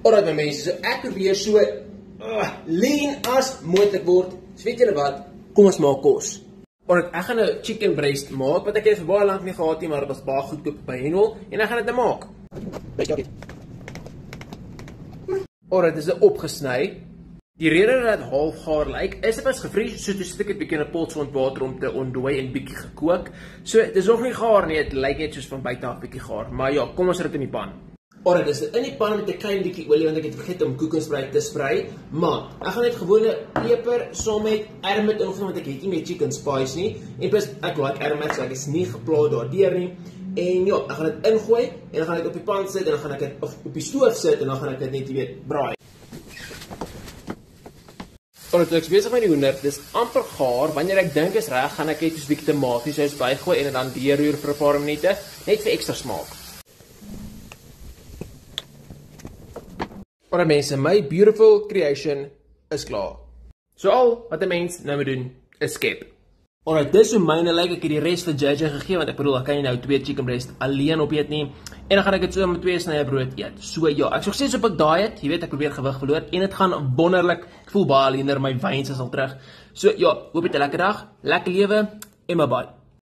Alright my mense, so ek probeer so lean as moontlik word. So weet julle wat? Kom ons maak kos. Alright, ek gaan nou chicken breast maak, wat ek het vir baie lank nie gehad nie, maar dit was baie goedkoop by Henwel, en ek gaan dit nou maak. Alright, dit is opgesny. Die rede dat dit half gaar lyk, is dit was gevries, so toe sit ek dit bietjie in 'n pot sond water om te ontdooi en bietjie gekook. So dit is nog nie gaar nie, dit lyk net soos van buite af bietjie gaar. Maar ja, kom ons sit dit in die pan. Alright, dis in die pan met 'n klein bietjie olie want ek het vergeet om koekingsprei te sprei, maar ek gaan net gewone peper saam met ermit ingooi want ek het nie meer chicken spice nie. En plus ek like ermit, so ek is nie gepla daardeur nie. En ja, ek gaan dit ingooi en dan gaan ek op die pan sit en dan gaan ek dit op die stoof sit en dan gaan ek dit net weet braai. Alright, ek is besig met die hoender. Dis amper gaar. Wanneer ek dink is reg, gaan ek net 'n bietjie tomatiesous bygooi en dit dan deurroer vir 'n paar minute, net vir ekstra smaak. Alright mense, my beautiful creation is klaar. So al wat 'n mens nou moet doen, is skep. Alright, dis hoe myne lyk. Ek het die res vir JJ gegee want ek bedoel, ek kan nie nou 2 chicken breast alleen opeet nie. En dan gaan ek dit so met 2 snye brood eet. So ja, ek sou sê op 'n diet, jy weet ek probeer gewig verloor en dit gaan wonderlik. Ek voel baie leaner, my wyns is al terug. So ja, hoop jy 'n lekker dag, lekker lewe en bye bye.